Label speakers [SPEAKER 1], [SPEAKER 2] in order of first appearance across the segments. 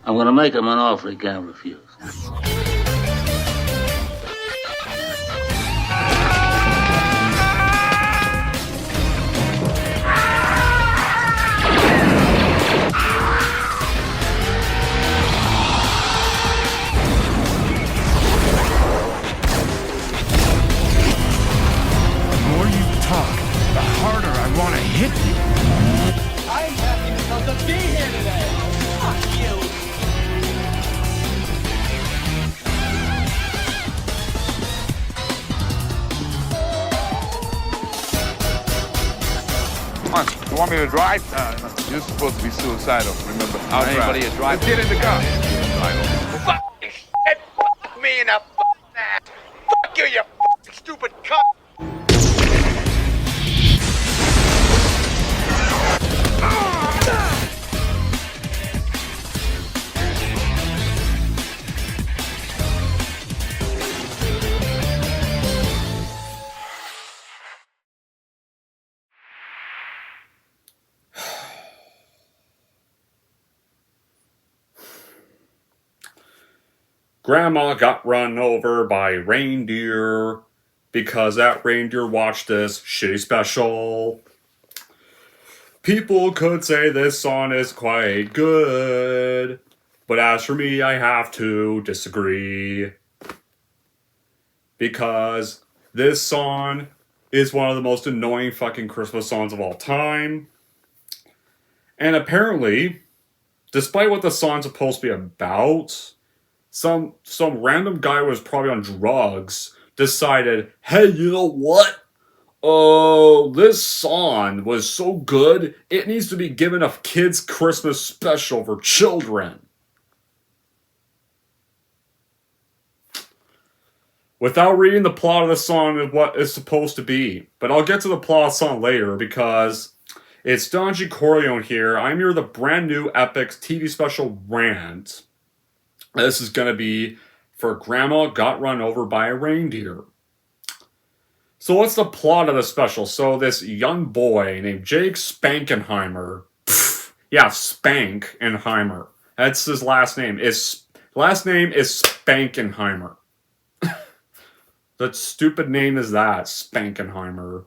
[SPEAKER 1] I'm gonna make him an offer he can't refuse.
[SPEAKER 2] The more you talk, the harder I want to hit you.
[SPEAKER 3] I'm happy because of being here today. Fuck you.
[SPEAKER 4] Come on, you want me to drive? No, you're supposed to be suicidal, remember? I'll
[SPEAKER 5] Anybody
[SPEAKER 4] drive.
[SPEAKER 5] a drive?
[SPEAKER 4] Let's get in the car.
[SPEAKER 3] Fucking shit. Fuck me in the fucking ass. Fuck you, you fucking stupid cunt.
[SPEAKER 6] Grandma got run over by reindeer because that reindeer watched this shitty special. People could say this song is quite good, but as for me, I have to disagree. Because this song is one of the most annoying fucking Christmas songs of all time. And apparently, despite what the song's supposed to be about, some random guy was probably on drugs decided, hey, you know what? Oh, this song was so good, it needs to be given a kids' Christmas special for children. Without reading the plot of the song and what it's supposed to be, but I'll get to the plot of the song later because it's Don G. Corleone here. I'm here with a brand new epic TV special rant. This is going to be for Grandma Got Run Over by a Reindeer. So what's the plot of the special? So this young boy named Jake Spankenheimer, Spankenheimer. That's his last name. His last name is Spankenheimer. What stupid name is that, Spankenheimer?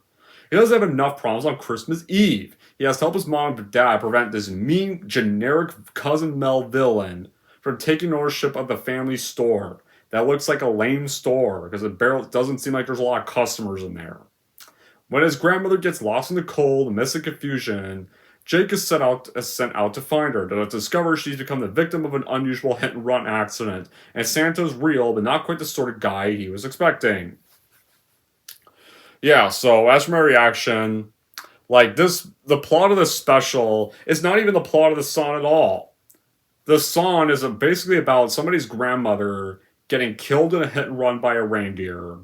[SPEAKER 6] He doesn't have enough problems on Christmas Eve. He has to help his mom and dad prevent this mean, generic Cousin Mel villain from taking ownership of the family store. That looks like a lame store because it barely doesn't seem like there's a lot of customers in there. When his grandmother gets lost in the cold and missing confusion, Jake is sent out to find her to discover she's become the victim of an unusual hit-and-run accident, and Santa's real, but not quite the sort of guy he was expecting. Yeah, so as for my reaction, the plot of this special is not even the plot of the song at all. The song is basically about somebody's grandmother getting killed in a hit-and-run by a reindeer.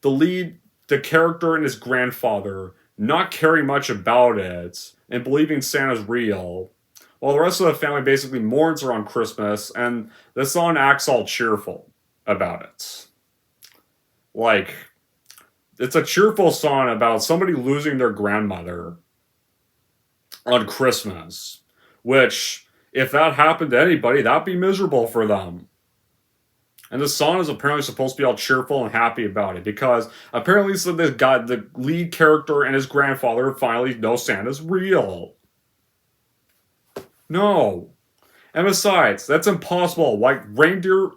[SPEAKER 6] The character and his grandfather not caring much about it and believing Santa's real, while the rest of the family basically mourns around Christmas, and the song acts all cheerful about it. It's a cheerful song about somebody losing their grandmother on Christmas, which, if that happened to anybody, that'd be miserable for them. And the song is apparently supposed to be all cheerful and happy about it, because apparently the lead character and his grandfather finally know Santa's real. No. And besides, that's impossible. Reindeer,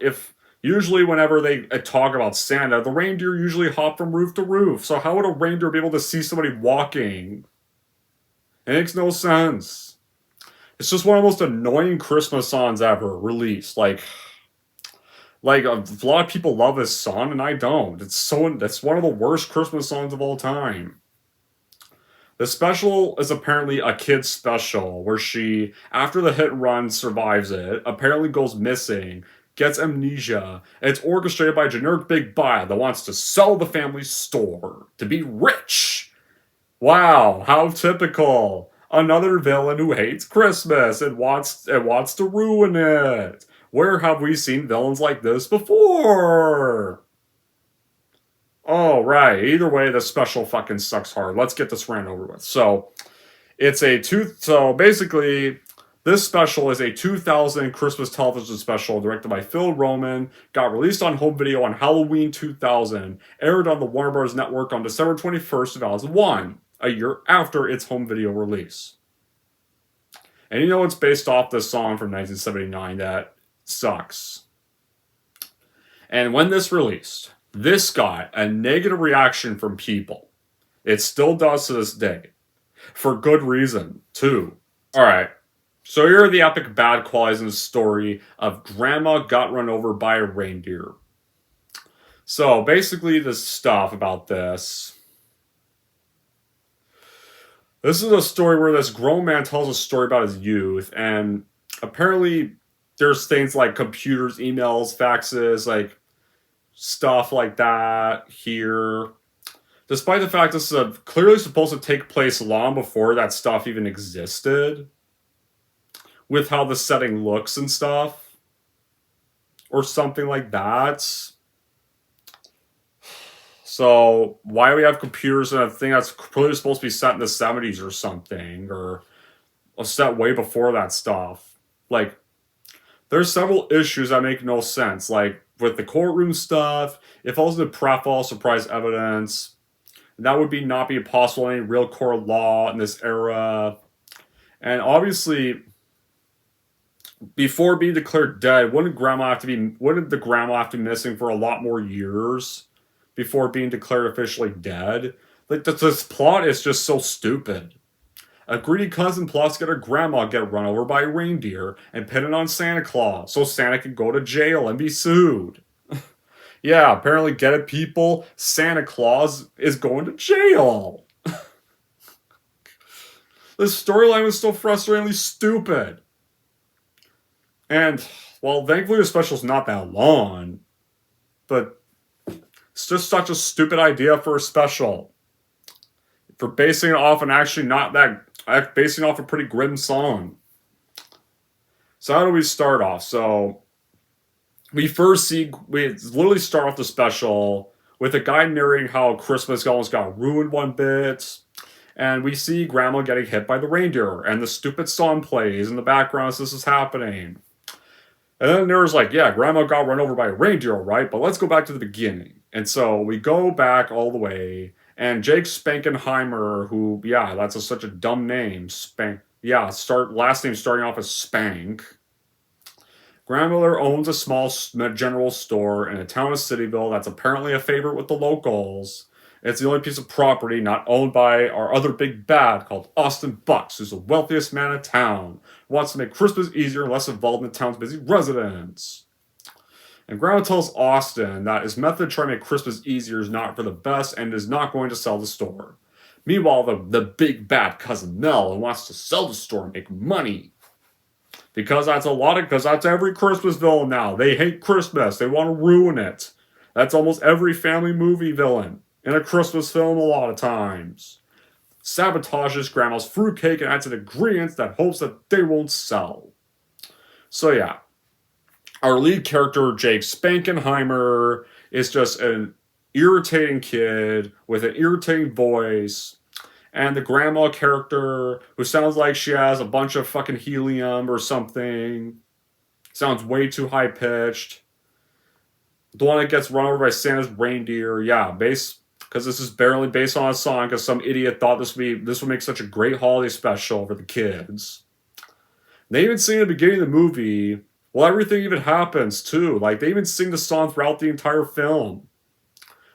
[SPEAKER 6] usually whenever they talk about Santa, the reindeer usually hop from roof to roof. So how would a reindeer be able to see somebody walking? It makes no sense. It's just one of the most annoying Christmas songs ever released. A lot of people love this song, and I don't. It's one of the worst Christmas songs of all time. The special is apparently a kid's special, where she, after the hit and run, survives it, apparently goes missing, gets amnesia, and it's orchestrated by a generic big buyer that wants to sell the family store to be rich. Wow, how typical. Another villain who hates Christmas and wants to ruin it. Where have we seen villains like this before? Oh, right. Either way, the special fucking sucks hard. Let's get this rant over with. So, basically, This special is a 2000 Christmas television special directed by Phil Roman, got released on home video on Halloween 2000, aired on the Warner Bros. Network on December 21st, 2001, a year after its home video release. And you know it's based off the song from 1979 that sucks. And when this released, this got a negative reaction from people. It still does to this day. For good reason, too. Alright. So here are the epic bad qualities in the story of Grandma Got Run Over by a Reindeer. So basically the stuff about this. This is a story where this grown man tells a story about his youth, and apparently there's things like computers, emails, faxes, like stuff like that here. Despite the fact this is clearly supposed to take place long before that stuff even existed. With how the setting looks and stuff. Or something like that. So, why do we have computers in a thing that's clearly supposed to be set in the 70s or something? Or set way before that stuff? Like, there's several issues that make no sense. Like, with the courtroom stuff, if all the pratfall surprise evidence, that would not be possible in any real court law in this era. And obviously, before being declared dead, wouldn't the grandma have to be missing for a lot more years before being declared officially dead? Like, this plot is just so stupid. A greedy cousin plots to get her grandma get run over by a reindeer and pin it on Santa Claus so Santa can go to jail and be sued. Yeah, apparently, get it, people? Santa Claus is going to jail. This storyline was so frustratingly stupid. And, well, thankfully the special's not that long. But it's just such a stupid idea for a special. For basing it off an actually not that... basing off a pretty grim song. So how do we start off? So, we literally start off the special with a guy narrating how Christmas almost got ruined one bit. And we see Grandma getting hit by the reindeer. And the stupid song plays in the background as this is happening. And then there's like, yeah, Grandma got run over by a reindeer, right? But let's go back to the beginning. And so we go back all the way. And Jake Spankenheimer, who, yeah, that's such a dumb name. Last name starting off as Spank. Grandmother owns a small general store in a town of Cityville that's apparently a favorite with the locals. It's the only piece of property not owned by our other big bad called Austin Bucks, who's the wealthiest man in town, who wants to make Christmas easier and less involved in the town's busy residents. And Grandma tells Austin that his method to try to make Christmas easier is not for the best and is not going to sell the store. Meanwhile, the big bad cousin Mel wants to sell the store and make money. Because that's every Christmas villain now. They hate Christmas. They want to ruin it. That's almost every family movie villain in a Christmas film a lot of times. Sabotages Grandma's fruitcake and adds an ingredient that hopes that they won't sell. So yeah, our lead character, Jake Spankenheimer, is just an irritating kid with an irritating voice. And the grandma character, who sounds like she has a bunch of fucking helium or something, sounds way too high-pitched. The one that gets run over by Santa's reindeer, yeah, because this is barely based on a song, because some idiot thought this would make such a great holiday special for the kids. They even sing at the beginning of the movie, well, everything even happens, too. Like, they even sing the song throughout the entire film.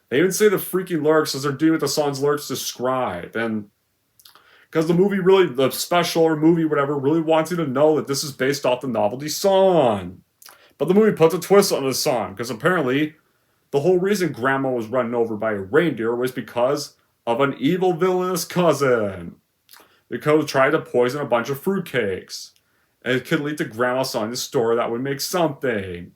[SPEAKER 6] They even say the freaking lyrics as they're doing what the song's lyrics describe. And because the special or movie, whatever, really wants you to know that this is based off the novelty song. But the movie puts a twist on the song, because apparently the whole reason Grandma was run over by a reindeer was because of an evil villainous cousin. Because he tried to poison a bunch of fruitcakes. And it could lead to Grandma selling the store that would make something.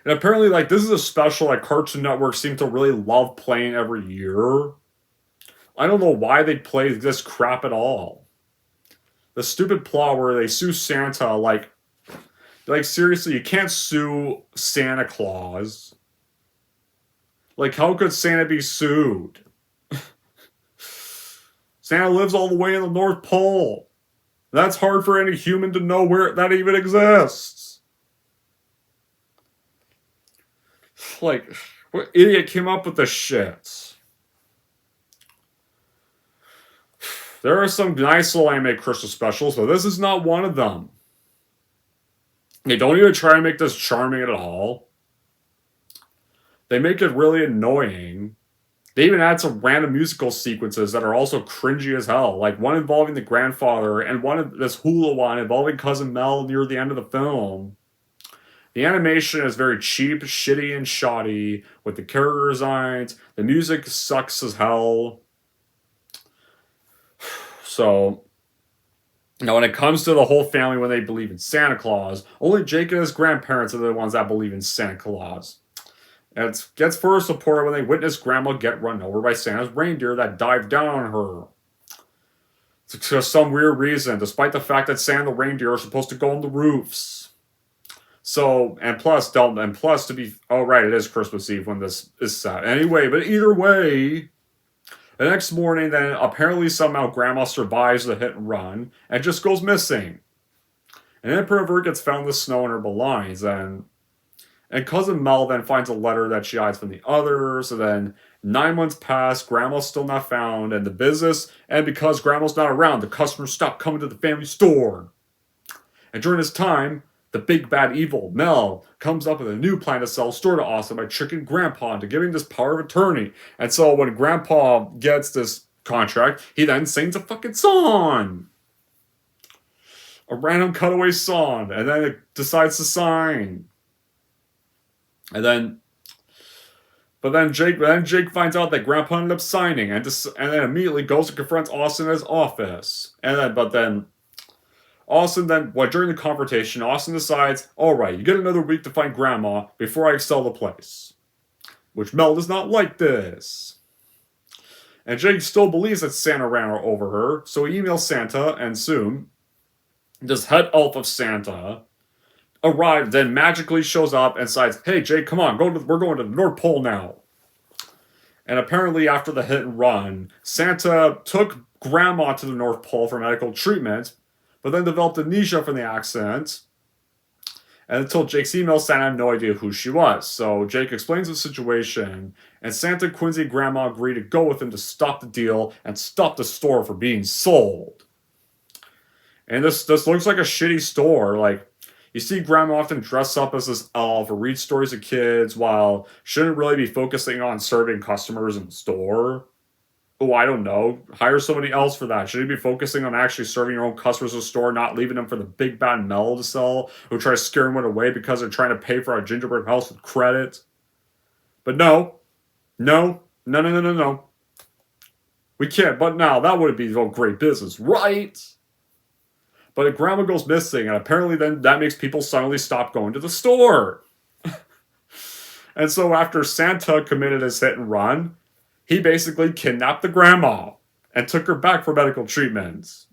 [SPEAKER 6] And apparently, like, this is a special that Cartoon Network seems to really love playing every year. I don't know why they play this crap at all. The stupid plot where they sue Santa, like seriously, you can't sue Santa Claus. Like, how could Santa be sued? Santa lives all the way in the North Pole. That's hard for any human to know where that even exists. Like, what idiot came up with this shit? There are some nice little anime Christmas specials, but this is not one of them. They don't even try to make this charming at all. They make it really annoying. They even add some random musical sequences that are also cringy as hell, like one involving the grandfather and one of this hula one involving Cousin Mel near the end of the film. The animation is very cheap, shitty, and shoddy with the character designs. The music sucks as hell. So, now when it comes to the whole family when they believe in Santa Claus, only Jake and his grandparents are the ones that believe in Santa Claus. And it gets further support when they witness Grandma get run over by Santa's reindeer that dived down on her. For some weird reason, despite the fact that Santa and the reindeer are supposed to go on the roofs. So, and plus, to be, oh right, it is Christmas Eve when this is set. Anyway, but either way, the next morning, then apparently somehow Grandma survives the hit and run and just goes missing. And Emperor gets found in the snow in her belongings, and Cousin Mel then finds a letter that she hides from the others. And then 9 months pass, Grandma's still not found, and the business, and because Grandma's not around, the customers stop coming to the family store. And during this time, the big bad evil, Mel, comes up with a new plan to sell the store to Austin by tricking Grandpa into giving this power of attorney. And so when Grandpa gets this contract, he then sings a fucking song. A random cutaway song. And then it decides to sign. But then Jake finds out that Grandpa ended up signing and then immediately goes to confront Austin in his office. But then Austin during the confrontation, Austin decides, alright, you get another week to find Grandma before I sell the place. Which Mel does not like this. And Jake still believes that Santa ran over her, so he emails Santa, and soon, this head elf of Santa arrives, then magically shows up and decides, hey Jake, come on, we're going to the North Pole now. And apparently after the hit and run, Santa took Grandma to the North Pole for medical treatment, but then developed amnesia from the accident. And until Jake's email, Santa had no idea who she was. So Jake explains the situation, and Santa, Quincy, and Grandma agree to go with him to stop the deal and stop the store from being sold. And this looks like a shitty store. Like, you see Grandma often dress up as this elf or read stories to kids while shouldn't really be focusing on serving customers in the store. Oh, I don't know. Hire somebody else for that. Should you be focusing on actually serving your own customers in the store, not leaving them for the big bad Mel to sell, who try to scare them away because they're trying to pay for our gingerbread house with credit? But no. We can't. But now, that would be great business, right? But if Grandma goes missing, and apparently then that makes people suddenly stop going to the store. And so after Santa committed his hit and run, he basically kidnapped the grandma and took her back for medical treatment.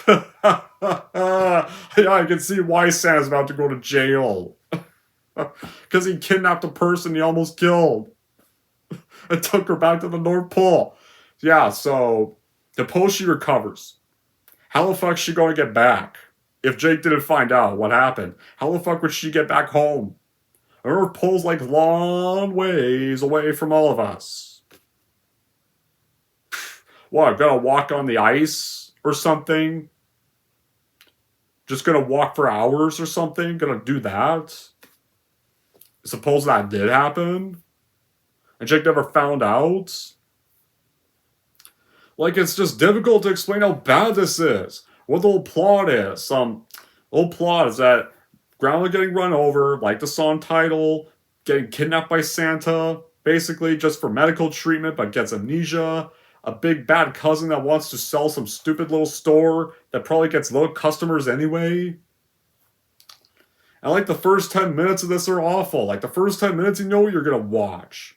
[SPEAKER 6] Yeah, I can see why Santa's about to go to jail. Because he kidnapped a person he almost killed. And took her back to the North Pole. Yeah, so the post she recovers. How the fuck is she going to get back? If Jake didn't find out what happened, how the fuck would she get back home? Her pole's like long ways away from all of us. What, gonna walk on the ice or something? Just gonna walk for hours or something? Gonna do that? Suppose that did happen? And Jake never found out? Like, it's just difficult to explain how bad this is. What the whole plot is. The whole plot is that Grandma getting run over, like the song title, getting kidnapped by Santa, basically just for medical treatment, but gets amnesia. A big bad cousin that wants to sell some stupid little store that probably gets low customers anyway. And like the first 10 minutes of this are awful. Like the first 10 minutes you know what you're gonna watch.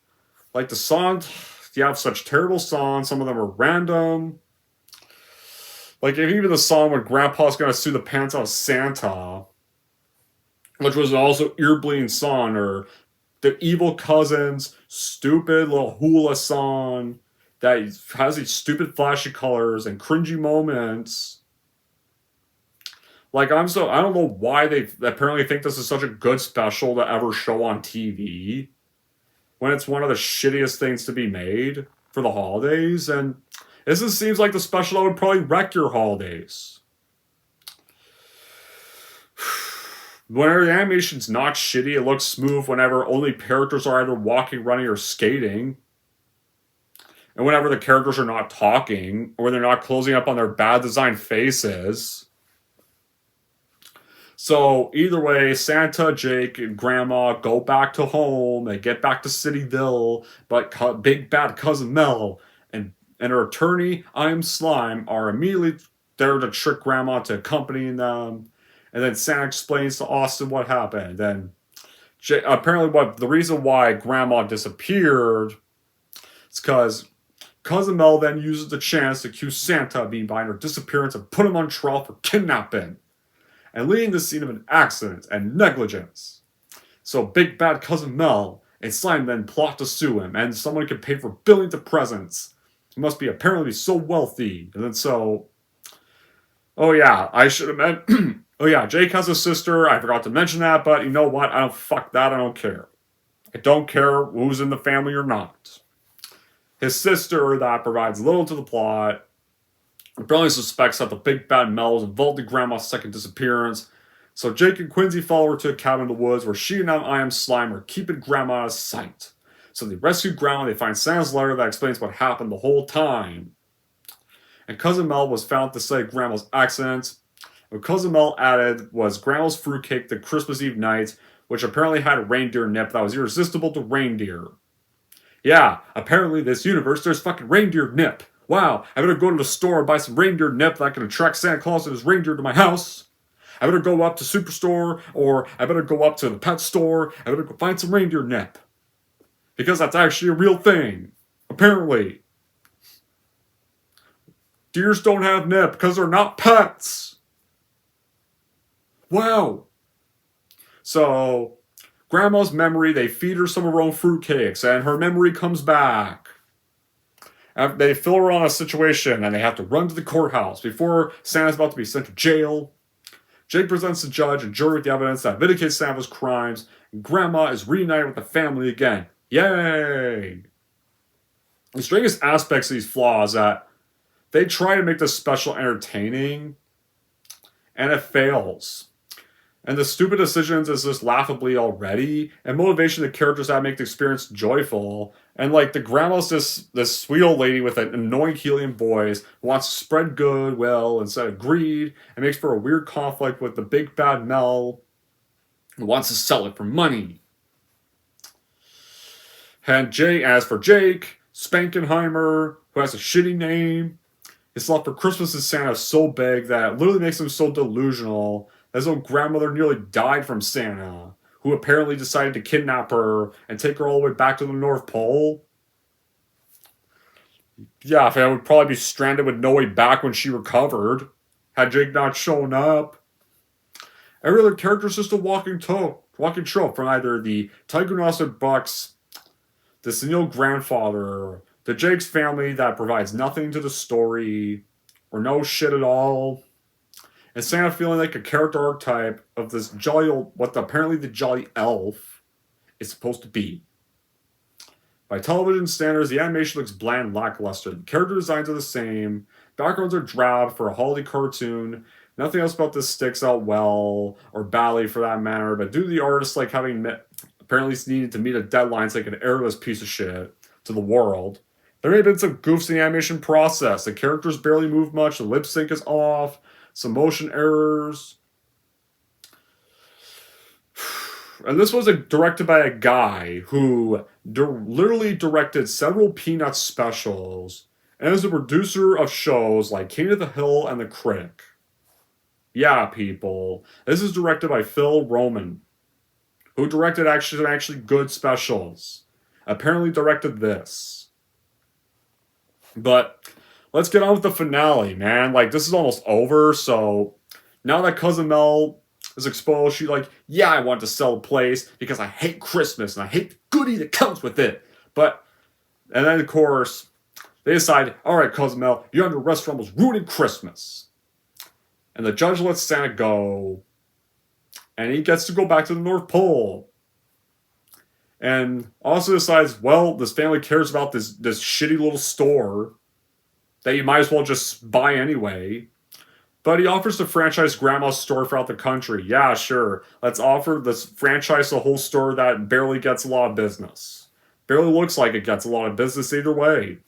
[SPEAKER 6] Like the songs, you have such terrible songs, some of them are random. Like even the song where Grandpa's gonna sue the pants out of Santa, which was also ear-bleeding song, or the evil cousin's stupid little hula song that has these stupid flashy colors and cringy moments. Like, I don't know why they apparently think this is such a good special to ever show on TV when it's one of the shittiest things to be made for the holidays. And this just seems like the special that would probably wreck your holidays. Whenever the animation's not shitty, it looks smooth whenever only characters are either walking, running, or skating. And whenever the characters are not talking, or they're not closing up on their bad designed faces. So either way, Santa, Jake, and Grandma go back to home. They get back to Cityville, but Big Bad Cousin Mel and her attorney, I'm Slime, are immediately there to trick Grandma to accompanying them. And then Santa explains to Austin what happened. And apparently the reason why Grandma disappeared is because Cousin Mel then uses the chance to accuse Santa of being behind her disappearance and put him on trial for kidnapping and leading the scene of an accident and negligence. So Big Bad Cousin Mel and Slime then plot to sue him, and someone can pay for billions of presents. He must be apparently so wealthy. And then so... Oh yeah, I should have meant... Oh yeah, Jake has a sister. I forgot to mention that, but you know what? Fuck that. I don't care. I don't care who's in the family or not. His sister, that provides little to the plot, apparently suspects that the Big Bad Mel was involved in Grandma's second disappearance. So Jake and Quincy follow her to a cabin in the woods where she and I Am Slime are keeping Grandma out of sight. So they rescue Grandma. They find Santa's letter that explains what happened the whole time. And Cousin Mel was found to say Grandma's accident. What Cousin Mel added was Grandma's fruitcake the Christmas Eve night, which apparently had a reindeer nip that was irresistible to reindeer. Yeah, apparently this universe, there's fucking reindeer nip. Wow, I better go to the store and buy some reindeer nip that can attract Santa Claus and his reindeer to my house. I better go up to Superstore, or I better go up to the pet store. I better go find some reindeer nip. Because that's actually a real thing. Apparently. Deers don't have nip because they're not pets. Wow. So, Grandma's memory, they feed her some of her own fruitcakes, and her memory comes back. After they fill her on a situation, and they have to run to the courthouse before Santa's about to be sent to jail. Jake presents the judge and jury with the evidence that vindicates Santa's crimes, and Grandma is reunited with the family again. Yay! The strangest aspects of these flaws that they try to make this special entertaining, and it fails. And the stupid decisions is just laughably already, and motivation to characters that make the experience joyful. And like the grandma's this sweet old lady with an annoying helium voice who wants to spread goodwill instead of greed, and makes for a weird conflict with the Big Bad Mel who wants to sell it for money. And as for Jake, Spankenheimer, who has a shitty name, his love for Christmas and Santa is so big that it literally makes him so delusional. His own grandmother nearly died from Santa, who apparently decided to kidnap her and take her all the way back to the North Pole. Yeah, I would probably be stranded with no way back when she recovered, had Jake not shown up. Every other character is just a walking trope from either the Tiger Nasser Bucks, the senile grandfather, the Jake's family that provides nothing to the story, or no shit at all. And Santa feeling like a character archetype of this jolly old, what apparently the jolly elf is supposed to be. By television standards, the animation looks bland and lackluster. The character designs are the same. Backgrounds are drab for a holiday cartoon. Nothing else about this sticks out well, or badly for that matter, but due to the artist like having apparently needed to meet a deadline so they could air this piece of shit to the world, there may have been some goofs in the animation process. The characters barely move much, the lip sync is off, some motion errors. And this was directed by a guy who literally directed several Peanuts specials and is a producer of shows like King of the Hill and The Critic. Yeah, people. This is directed by Phil Roman, who directed actually good specials. Apparently directed this. But let's get on with the finale, man. Like, this is almost over, so now that Cousin Mel is exposed, she's like, yeah, I want to sell the place because I hate Christmas and I hate the goodie that comes with it. And then, of course, They decide, all right, Cousin Mel, you're under arrest for almost ruining Christmas. And the judge lets Santa go, and he gets to go back to the North Pole. And also decides, well, this family cares about this shitty little store that you might as well just buy anyway. But he offers to franchise Grandma's store throughout the country. Yeah, sure. Let's offer this franchise the whole store that barely gets a lot of business. Barely looks like it gets a lot of business either way.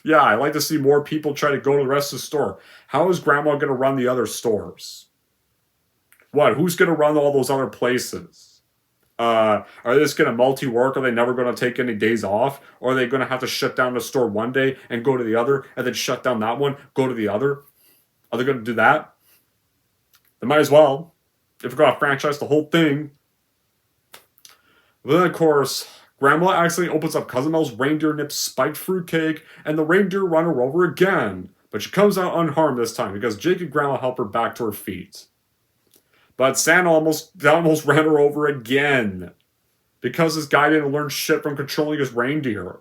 [SPEAKER 6] Yeah, I'd like to see more people try to go to the rest of the store. How is Grandma going to run the other stores? What? Who's going to run all those other places? Are they just going to multi-work? Are they never going to take any days off? Or are they going to have to shut down the store one day and go to the other, and then shut down that one, go to the other? Are they going to do that? They might as well. If we're going to franchise the whole thing. But then, of course, Grandma accidentally opens up Cousin Mel's reindeer nipped spiked fruitcake, and the reindeer run her over again. But she comes out unharmed this time because Jake and Grandma help her back to her feet. But Santa almost ran her over again because this guy didn't learn shit from controlling his reindeer.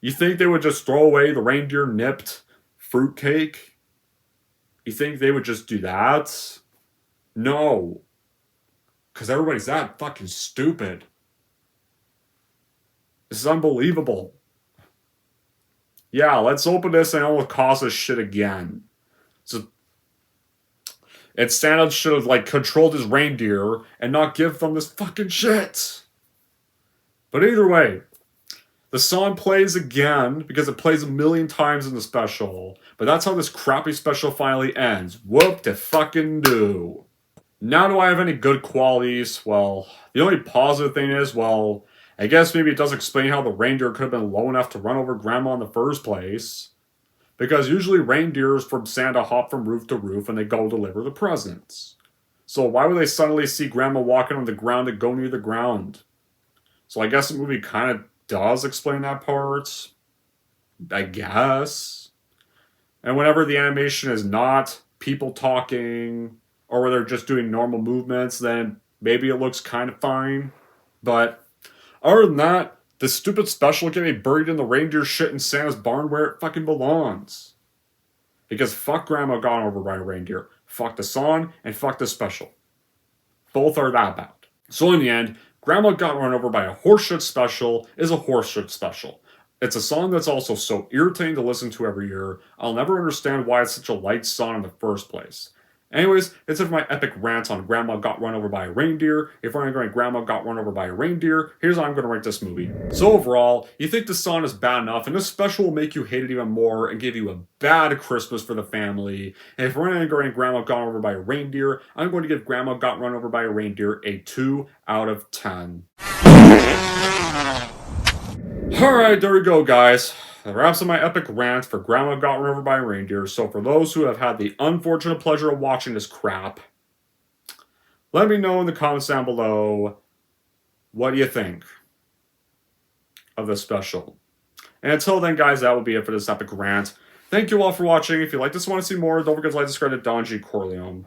[SPEAKER 6] You think they would just throw away the reindeer nipped fruitcake? You think they would just do that? No. Because everybody's that fucking stupid. This is unbelievable. Yeah, let's open this and almost cause this shit again. And Santa should have, like, controlled his reindeer and not give them this fucking shit. But either way, the song plays again because it plays a million times in the special. But that's how this crappy special finally ends. Whoop de fucking do. Now, do I have any good qualities? Well, the only positive thing is, well, I guess maybe it does explain how the reindeer could have been low enough to run over Grandma in the first place. Because usually reindeers from Santa hop from roof to roof and they go deliver the presents. So why would they suddenly see Grandma walking on the ground and go near the ground? So I guess the movie kind of does explain that part. I guess. And whenever the animation is not people talking, or where they're just doing normal movements, then maybe it looks kind of fine. But other than that, this stupid special can be buried in the reindeer shit in Santa's barn where it fucking belongs. Because fuck Grandma got over by a reindeer, fuck the song, and fuck the special. Both are that bad. So in the end, Grandma got run over by a horseshit special is a horseshit special. It's a song that's also so irritating to listen to every year, I'll never understand why it's such a light song in the first place. Anyways, that's it for my epic rant on Grandma Got Run Over by a Reindeer. If you're wondering Grandma Got Run Over by a Reindeer, here's how I'm going to rank this movie. So overall, you think the song is bad enough, and this special will make you hate it even more and give you a bad Christmas for the family. And if you're wondering Grandma Got Run Over by a Reindeer, I'm going to give Grandma Got Run Over by a Reindeer a 2 out of 10. Alright, there we go, guys. That wraps up my epic rant for Grandma Got Run Over by a Reindeer. So for those who have had the unfortunate pleasure of watching this crap, let me know in the comments down below, what do you think of this special? And until then, guys, that will be it for this epic rant. Thank you all for watching. If you like this and want to see more, don't forget to like, subscribe to Don G. Corleone.